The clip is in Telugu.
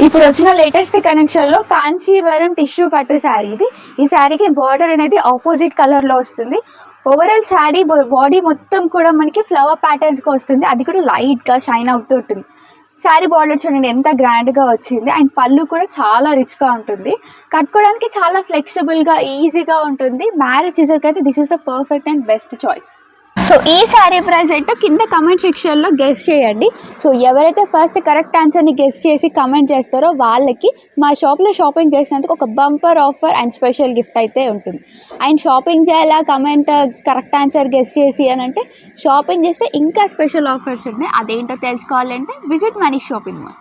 ఇప్పుడు వచ్చిన లేటెస్ట్ కనెక్షన్ లో కాంచీవరం టిష్యూ పట్టు శారీ ఇది. ఈ శారీకి బార్డర్ అనేది ఆపోజిట్ కలర్ లో వస్తుంది. ఓవరాల్ శారీ బాడీ మొత్తం కూడా మనకి ఫ్లవర్ ప్యాటర్న్స్ గా వస్తుంది. అది కూడా లైట్ గా షైన్ అవుతూ ఉంటుంది. శారీ బార్డర్ చూడండి ఎంత గ్రాండ్ గా వచ్చింది. అండ్ పళ్ళు కూడా చాలా రిచ్ గా ఉంటుంది. కట్టుకోవడానికి చాలా ఫ్లెక్సిబుల్ గా ఈజీగా ఉంటుంది. మ్యారేజ్ సీజన్ అయితే this is the perfect and best choice. So ఈ శారీ ప్రైస్ ఏంటో కింద కమెంట్ సెక్షన్లో గెస్ చేయండి. సో ఎవరైతే ఫస్ట్ కరెక్ట్ ఆన్సర్ని గెస్ చేసి కమెంట్ చేస్తారో వాళ్ళకి మా షాప్లో షాపింగ్ చేసినందుకు ఒక bumper offer and special gift అయితే ఉంటుంది. అండ్ షాపింగ్ చేయాలా కమెంట్ కరెక్ట్ ఆన్సర్ గెస్ చేసి అని అంటే షాపింగ్ చేస్తే ఇంకా స్పెషల్ ఆఫర్స్ ఉన్నాయి. అదేంటో తెలుసుకోవాలంటే విజిట్ మనీష్ షాపింగ్ మాల్.